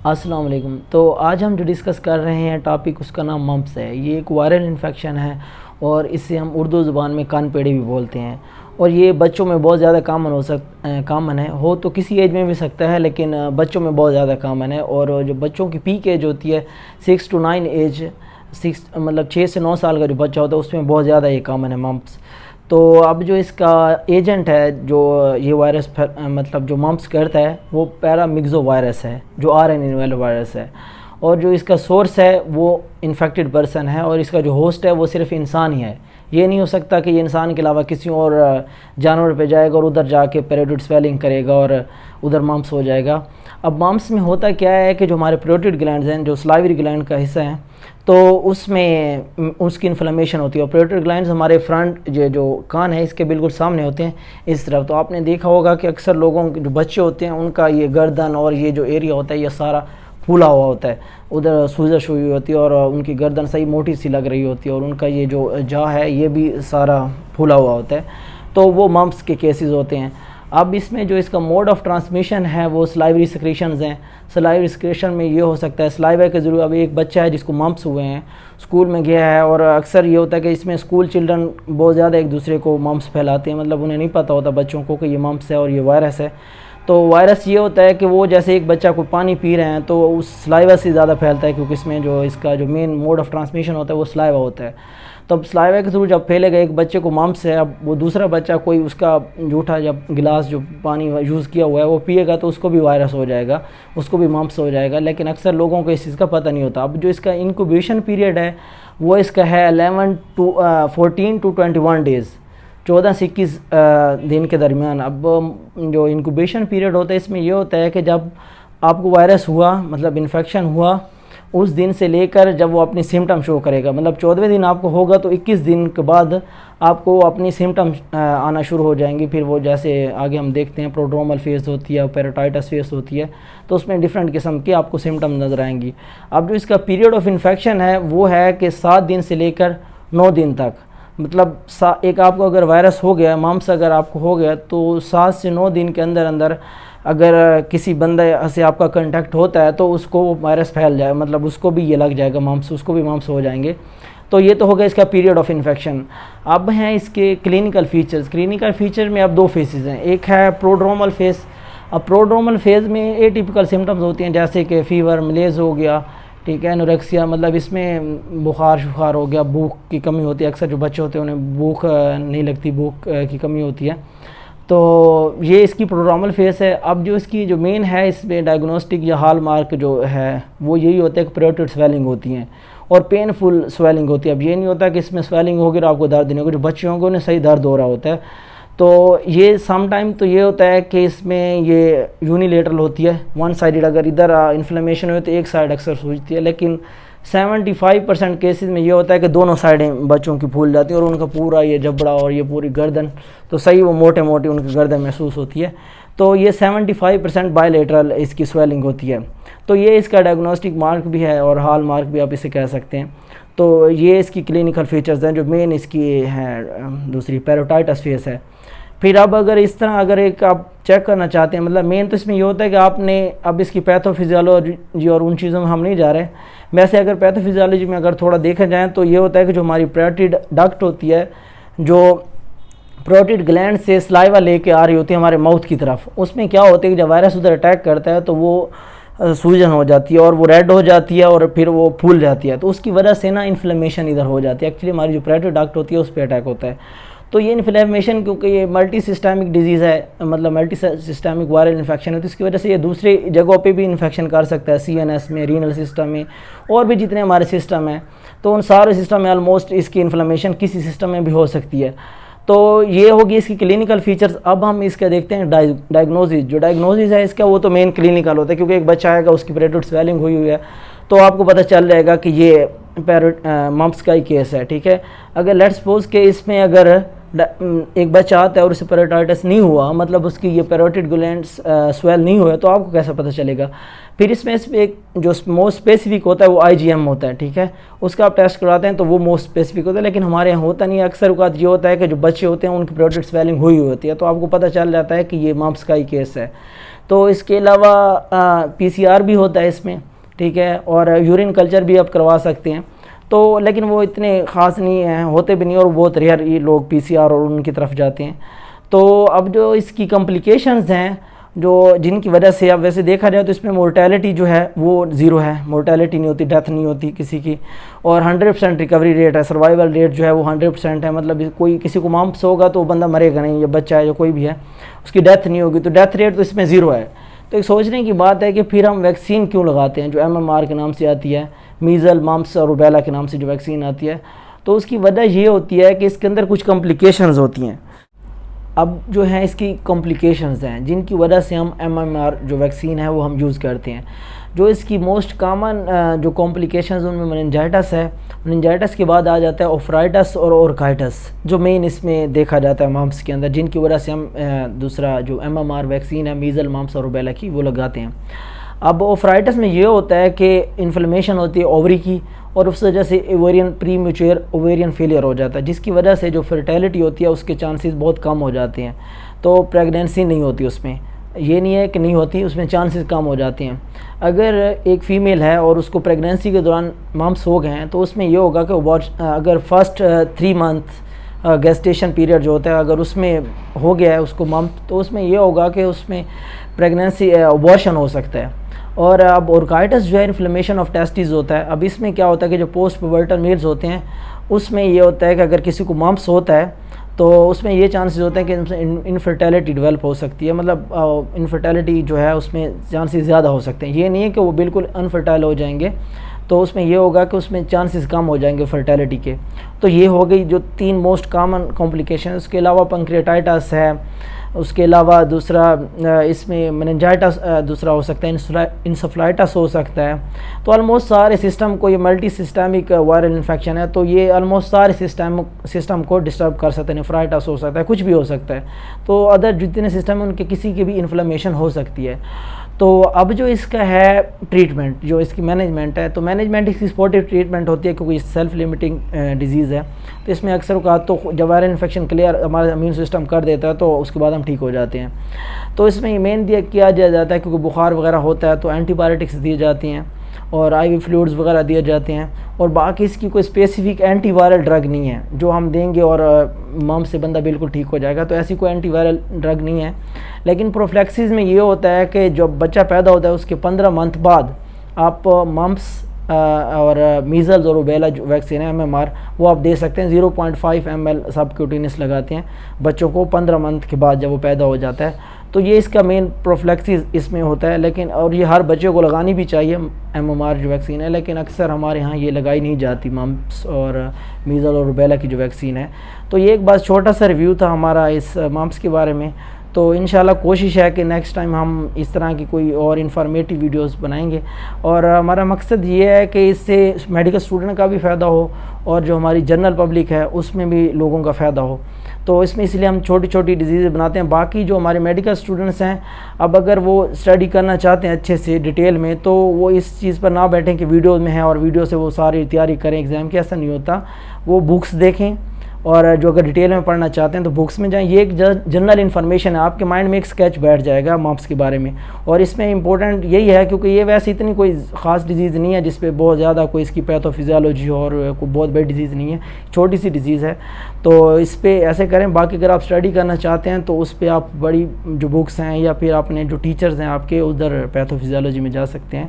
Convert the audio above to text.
السلام علیکم۔ تو آج ہم جو ڈسکس کر رہے ہیں ٹاپک، اس کا نام ممپس ہے۔ یہ ایک وائرل انفیکشن ہے اور اس سے ہم اردو زبان میں کان پیڑی بھی بولتے ہیں، اور یہ بچوں میں بہت زیادہ کامن ہے تو کسی ایج میں بھی سکتا ہے، لیکن بچوں میں بہت زیادہ کامن ہے۔ اور جو بچوں کی پیک ایج ہوتی ہے 6 to 9 ایج، مطلب 6 سے 9 سال کا جو بچہ ہوتا ہے اس میں بہت زیادہ یہ کامن ہے ممپس۔ تو اب جو اس کا ایجنٹ ہے، جو یہ وائرس مطلب جو ممپس کرتا ہے، وہ پیرامگزو وائرس ہے، جو RNA والا وائرس ہے، اور جو اس کا سورس ہے وہ انفیکٹڈ پرسن ہے، اور اس کا جو ہوسٹ ہے وہ صرف انسان ہی ہے۔ یہ نہیں ہو سکتا کہ یہ انسان کے علاوہ کسی اور جانور پہ جائے گا اور ادھر جا کے پیروٹیڈ سویلنگ کرے گا اور ادھر ممپس ہو جائے گا۔ اب ممپس میں ہوتا کیا ہے کہ جو ہمارے پیروٹیڈ گلینڈز ہیں، جو سلائیوری گلینڈ کا حصہ ہیں، تو اس میں اس کی انفلیمیشن ہوتی ہے، اور پیروٹیڈ گلینڈز ہمارے فرنٹ جو کان ہے اس کے بالکل سامنے ہوتے ہیں اس طرف۔ تو آپ نے دیکھا ہوگا کہ اکثر لوگوں کے جو بچے ہوتے ہیں ان کا یہ گردن اور یہ جو ایریا ہوتا ہے یہ سارا پھولا ہوا ہوتا ہے، ادھر سوزش ہوئی ہوتی ہے، اور ان کی گردن صحیح موٹی سی لگ رہی ہوتی ہے، اور ان کا یہ جو جا ہے یہ بھی سارا پھولا ہوا ہوتا ہے، تو وہ ممپس کے کیسز ہوتے ہیں۔ اب اس میں جو اس کا موڈ آف ٹرانسمیشن ہے وہ سلائیوری سیکریشنز ہیں۔ سلائیوری سیکریشن میں یہ ہو سکتا ہے سلائیوا کے ذریعے۔ اب ایک بچہ ہے جس کو ممپس ہوئے ہیں، اسکول میں گیا ہے، اور اکثر یہ ہوتا ہے کہ اس میں اسکول چلڈرن بہت زیادہ ایک دوسرے کو ممپس پھیلاتے ہیں، مطلب انہیں نہیں پتہ ہوتا بچوں کو کہ یہ ممپس ہے اور یہ وائرس ہے۔ تو وائرس یہ ہوتا ہے کہ وہ جیسے ایک بچہ کو پانی پی رہے ہیں تو اس سلائیوا سے زیادہ پھیلتا ہے، کیونکہ اس میں جو اس کا جو مین موڈ آف ٹرانسمیشن ہوتا ہے وہ سلائیوا ہوتا ہے۔ تو اب سلائیوا کے تھرو جب پھیلے گا، ایک بچے کو ممپس ہے، اب وہ دوسرا بچہ کوئی اس کا جھوٹا جب گلاس جو پانی یوز کیا ہوا ہے وہ پیے گا تو اس کو بھی وائرس ہو جائے گا، اس کو بھی ممپس ہو جائے گا، لیکن اکثر لوگوں کو اس چیز کا پتہ نہیں ہوتا۔ اب جو اس کا انکوبیشن پیریڈ ہے وہ اس کا ہے 14 to 21 ڈیز، 14 سے 21 دن کے درمیان۔ اب جو انکوبیشن پیریڈ ہوتا ہے اس میں یہ ہوتا ہے کہ جب آپ کو وائرس ہوا، مطلب انفیکشن ہوا، اس دن سے لے کر جب وہ اپنی سمٹم شو کرے گا، مطلب 14ویں دن آپ کو ہوگا تو 21 دن کے بعد آپ کو اپنی سمٹم آنا شروع ہو جائیں گی۔ پھر وہ جیسے آگے ہم دیکھتے ہیں پروڈرومل فیز ہوتی ہے، پیراٹائٹس فیز ہوتی ہے، تو اس میں ڈیفرنٹ قسم کی آپ کو سمٹم نظر آئیں گی۔ اب جو اس کا پیریڈ آف انفیکشن ہے وہ ہے کہ 7 دن سے لے کر 9 دن تک، مطلب ایک آپ کو اگر وائرس ہو گیا، ممپس اگر آپ کو ہو گیا، تو 7 سے 9 دن کے اندر اگر کسی بندے سے آپ کا کنٹیکٹ ہوتا ہے تو اس کو وہ وائرس پھیل جائے، مطلب اس کو بھی یہ لگ جائے گا ممپس، اس کو بھی ممپس ہو جائیں گے۔ تو یہ تو ہوگا اس کا پیریڈ آف انفیکشن۔ اب ہیں اس کے کلینکل فیچرز۔ کلینکل فیچر میں اب 2 فیزز ہیں، ایک ہے پروڈرومل فیز۔ اب پروڈرومل فیز میں ایٹیپیکل سمٹمز ہوتی ہیں، جیسے کہ فیور، ملیز ہو گیا، ٹھیک ہے، انوریکسیا، مطلب اس میں بخار ہو گیا، بھوک کی کمی ہوتی ہے، اکثر جو بچے ہوتے ہیں انہیں بھوک نہیں لگتی، بھوک کی کمی ہوتی ہے، تو یہ اس کی پروڈرومل فیز ہے۔ اب جو اس کی جو مین ہے اس میں ڈائگنوسٹک یا ہال مارک جو ہے وہ یہی ہوتا ہے کہ پیروٹیڈ سویلنگ ہوتی ہیں اور پینفل سویلنگ ہوتی ہے۔ اب یہ نہیں ہوتا کہ اس میں سویلنگ ہوگی اور آپ کو درد نہیں ہوگا، جو بچے ہوں گے انہیں صحیح درد ہو رہا ہوتا ہے۔ تو یہ سم ٹائم تو یہ ہوتا ہے کہ اس میں یہ یونیلیٹرل ہوتی ہے، ون سائیڈڈ، اگر ادھر انفلیمیشن ہوئی تو ایک سائڈ اکثر سوجتی ہے، لیکن 75% کیسز میں یہ ہوتا ہے کہ دونوں سائڈیں بچوں کی پھول جاتی ہیں اور ان کا پورا یہ جبڑا اور یہ پوری گردن تو صحیح وہ موٹے ان کی گردن محسوس ہوتی ہے۔ تو یہ 75% بائی لیٹرل اس کی سویلنگ ہوتی ہے۔ تو یہ اس کا ڈائگنوسٹک مارک بھی ہے اور ہال مارک بھی آپ اسے کہہ سکتے ہیں۔ تو یہ اس کی کلینکل فیچرز ہیں جو مین اس کی ہیں۔ دوسری پیروٹائٹس فیز ہے۔ پھر اب اگر اس طرح اگر ایک آپ چیک کرنا چاہتے ہیں، مطلب مین تو اس میں یہ ہوتا ہے کہ آپ نے اب اس کی پیتھوفیزیولوجی اور ان چیزوں میں ہم نہیں جا رہے، ویسے اگر پیتھوفیزیولوجی میں اگر تھوڑا دیکھا جائیں تو یہ ہوتا ہے کہ جو ہماری پیروٹیڈ ڈکٹ ہوتی ہے، جو پیروٹیڈ گلینڈ سے سلائیوا لے کے آ رہی ہوتی ہے ہمارے ماؤتھ کی طرف، اس میں کیا ہوتا ہے کہ جب وائرس ادھر اٹیک کرتا ہے تو وہ سوجن ہو جاتی ہے اور وہ ریڈ ہو جاتی ہے اور پھر وہ پھول جاتی ہے، تو اس کی وجہ سے نا انفلیمیشن ادھر ہو جاتی ہے۔ ایکچولی ہماری جو پیروٹیڈ ڈکٹ ہوتی ہے اس پہ اٹیک ہوتا ہے۔ تو یہ انفلیمیشن کیونکہ یہ ملٹی سسٹمک ڈیزیز ہے، مطلب ملٹی سسٹمک وائرل انفیکشن ہے، تو اس کی وجہ سے یہ دوسری جگہوں پہ بھی انفیکشن کر سکتا ہے، CNS میں، رینل سسٹم میں، اور بھی جتنے ہمارے سسٹم ہیں، تو ان سارے سسٹم میں آلموسٹ اس کی انفلیمیشن کسی سسٹم میں بھی ہو سکتی ہے۔ تو یہ ہوگی اس کی کلینکل فیچرز۔ اب ہم اس کا دیکھتے ہیں ڈائگنوزز۔ جو ڈائگنوزز ہے اس کا وہ تو مین کلینکل ہوتا ہے، کیونکہ ایک بچہ آئے گا اس کی پیروٹیڈ سویلنگ ہوئی ہے تو آپ کو پتہ چل جائے گا کہ یہ ممپس کا ہی کیس ہے، ٹھیک ہے۔ اگر لیٹس سپوز کہ اس میں اگر ایک بچہ آتا ہے اور اسے پیروٹائٹس نہیں ہوا، مطلب اس کی یہ پیروٹیڈ گلینڈس سویل نہیں ہوئے، تو آپ کو کیسے پتہ چلے گا؟ پھر اس میں ایک جو موسٹ اسپیسیفک ہوتا ہے وہ IgM ہوتا ہے، ٹھیک ہے، اس کا آپ ٹیسٹ کراتے ہیں تو وہ موسٹ اسپیسیفک ہوتا ہے، لیکن ہمارے یہاں ہوتا نہیں ہے۔ اکثر اوقات یہ ہوتا ہے کہ جو بچے ہوتے ہیں ان کی پیروٹیڈ سویلنگ ہوئی ہوتی ہے، تو آپ کو پتہ چل جاتا ہے کہ یہ ممپس کا ہی کیس ہے۔ تو اس کے علاوہ PCR بھی ہوتا ہے اس میں، ٹھیک ہے، اور یورین کلچر بھی آپ کروا سکتے ہیں، تو لیکن وہ اتنے خاص نہیں ہیں، ہوتے بھی نہیں، اور بہت ریئر یہ لوگ PCR اور ان کی طرف جاتے ہیں۔ تو اب جو اس کی کمپلیکیشنز ہیں جن کی وجہ سے اب ویسے دیکھا جائے تو اس میں مورٹیلٹی جو ہے وہ 0 ہے، مورٹیلٹی نہیں ہوتی، ڈیتھ نہیں ہوتی کسی کی، اور 100% ریکوری ریٹ ہے، سروائیول ریٹ جو ہے وہ 100% ہے، مطلب کوئی کسی کو ممپس ہوگا تو وہ بندہ مرے گا نہیں، یا بچہ ہے یا کوئی بھی ہے، اس کی ڈیتھ نہیں ہوگی، تو ڈیتھ ریٹ تو اس میں 0 ہے۔ تو ایک سوچنے کی بات ہے کہ پھر ہم ویکسین کیوں لگاتے ہیں جو MMR کے نام سے آتی ہے، میزل ممپس اور روبیلا کے نام سے جو ویکسین آتی ہے، تو اس کی وجہ یہ ہوتی ہے کہ اس کے اندر کچھ کمپلیکیشنز ہوتی ہیں۔ اب جو ہیں اس کی کمپلیکیشنز ہیں جن کی وجہ سے ہم MMR جو ویکسین ہے وہ ہم یوز کرتے ہیں۔ جو اس کی موسٹ کامن جو کمپلیکیشنز ان میں مننجائٹس ہے، مننجائٹس کے بعد آ جاتا ہے اوفرائٹس اور اورکائٹس، جو مین اس میں دیکھا جاتا ہے ممپس کے اندر، جن کی وجہ سے ہم دوسرا جو MMR ویکسین ہے میزل ممپس اور روبیلا کی وہ لگاتے ہیں۔ اب اوفرائٹس میں یہ ہوتا ہے کہ انفلمیشن ہوتی ہے اووری کی، اور اس وجہ سے ایویرین پری میچور اوویرین فیلئر ہو جاتا ہے، جس کی وجہ سے جو فرٹیلٹی ہوتی ہے اس کے چانسز بہت کم ہو جاتے ہیں، تو پریگنینسی نہیں ہوتی اس میں، یہ نہیں ہے کہ نہیں ہوتی، اس میں چانسز کم ہو جاتے ہیں۔ اگر ایک فیمیل ہے اور اس کو پریگنینسی کے دوران ممپس ہو گئے ہیں تو اس میں یہ ہوگا کہ اگر فرسٹ 3 منتھ گیسٹیشن پیریڈ جو ہوتا ہے اگر اس میں ہو گیا ہے اس کو ممپ، تو اس میں یہ ہوگا کہ اس میں پریگنینسی ابورشن ہو سکتا ہے۔ اور اب اورکائٹس جو ہے انفلیمیشن آف ٹیسٹیز ہوتا ہے۔ اب اس میں کیا ہوتا ہے کہ جو پوسٹ پیورٹل میلز ہوتے ہیں اس میں یہ ہوتا ہے کہ اگر کسی کو ممپس ہوتا ہے تو اس میں یہ چانسز ہوتے ہیں کہ انفرٹیلٹی ڈیولپ ہو سکتی ہے، مطلب انفرٹیلٹی جو ہے اس میں چانسز زیادہ ہو سکتے ہیں، یہ نہیں ہے کہ وہ بالکل انفرٹائل ہو جائیں گے، تو اس میں یہ ہوگا کہ اس میں چانسز کم ہو جائیں گے فرٹیلٹی کے۔ تو یہ ہو گئی جو 3 موسٹ کامن کمپلیکیشن۔ اس کے علاوہ پنکریٹائٹس ہے، اس کے علاوہ دوسرا اس میں مننجائٹس دوسرا ہو سکتا ہے، انسفلائٹس ہو سکتا ہے۔ تو آلموسٹ سارے سسٹم کو، یہ ملٹی سسٹمک وائرل انفیکشن ہے تو یہ آلموسٹ سارے سسٹم کو ڈسٹرب کر سکتے ہیں، نیفرائٹس ہو سکتا ہے، کچھ بھی ہو سکتا ہے، تو ادر جتنے سسٹم ہیں ان کے کسی کی بھی انفلیمیشن ہو سکتی ہے۔ تو اب جو اس کا ہے ٹریٹمنٹ، جو اس کی مینجمنٹ ہے، تو مینجمنٹ اس کی سپورٹیو ٹریٹمنٹ ہوتی ہے کیونکہ سیلف لمیٹنگ ڈیزیز ہے، تو اس میں اکثر اوقات تو جب وائرل انفیکشن کلیئر ہمارا امیون سسٹم کر دیتا ہے تو اس کے بعد ہم ٹھیک ہو جاتے ہیں۔ تو اس میں مین کیا جاتا ہے کیونکہ بخار وغیرہ ہوتا ہے تو اینٹی بایوٹکس دی جاتی ہیں اور آئی وی فلوئڈز وغیرہ دیے جاتے ہیں، اور باقی اس کی کوئی اسپیسیفک اینٹی وائرل ڈرگ نہیں ہے جو ہم دیں گے اور ممپ سے بندہ بالکل ٹھیک ہو جائے گا، تو ایسی کوئی اینٹی وائرل ڈرگ نہیں ہے۔ لیکن پروفلیکسس میں یہ ہوتا ہے کہ جب بچہ پیدا ہوتا ہے اس کے 15 منتھ بعد آپ ممپس اور میزلز اور روبیلا جو ویکسین ہے MMR وہ آپ دے سکتے ہیں، 0.5 ml سب کیوٹینس لگاتے ہیں بچوں کو 15 منتھ کے بعد جب وہ پیدا ہو جاتا ہے، تو یہ اس کا مین پروفلیکسس اس میں ہوتا ہے۔ لیکن اور یہ ہر بچے کو لگانی بھی چاہیے MMR جو ویکسین ہے، لیکن اکثر ہمارے ہاں یہ لگائی نہیں جاتی ممپس اور میزل اور روبیلا کی جو ویکسین ہے۔ تو یہ ایک بات چھوٹا سا ریویو تھا ہمارا اس ممپس کے بارے میں، تو انشاءاللہ کوشش ہے کہ نیکسٹ ٹائم ہم اس طرح کی کوئی اور انفارمیٹیو ویڈیوز بنائیں گے، اور ہمارا مقصد یہ ہے کہ اس سے میڈیکل اسٹوڈنٹ کا بھی فائدہ ہو اور جو ہماری جنرل پبلک ہے اس میں بھی لوگوں کا فائدہ ہو۔ تو اس میں اس لیے ہم چھوٹی چھوٹی ڈیزیز بناتے ہیں۔ باقی جو ہمارے میڈیکل اسٹوڈنٹس ہیں اب اگر وہ اسٹڈی کرنا چاہتے ہیں اچھے سے ڈیٹیل میں تو وہ اس چیز پر نہ بیٹھیں کہ ویڈیوز میں ہے اور ویڈیو سے وہ ساری تیاری کریں ایگزام کی، ایسا نہیں ہوتا۔ وہ بکس دیکھیں، اور جو اگر ڈیٹیل میں پڑھنا چاہتے ہیں تو بکس میں جائیں۔ یہ ایک جنرل انفارمیشن ہے، آپ کے مائنڈ میں ایک اسکیچ بیٹھ جائے گا ممپس کے بارے میں، اور اس میں امپورٹنٹ یہی ہے کیونکہ یہ ویسے اتنی کوئی خاص ڈیزیز نہیں ہے جس پہ بہت زیادہ کوئی اس کی پیتھوفیزیالوجی ہو، اور کوئی بہت بڑی ڈیزیز نہیں ہے، چھوٹی سی ڈیزیز ہے، تو اس پہ ایسے کریں۔ باقی اگر آپ اسٹڈی کرنا چاہتے ہیں تو اس پہ آپ بڑی جو بکس ہیں یا پھر اپنے جو ٹیچرز ہیں آپ کے ادھر پیتھوفیزیالوجی میں جا سکتے ہیں۔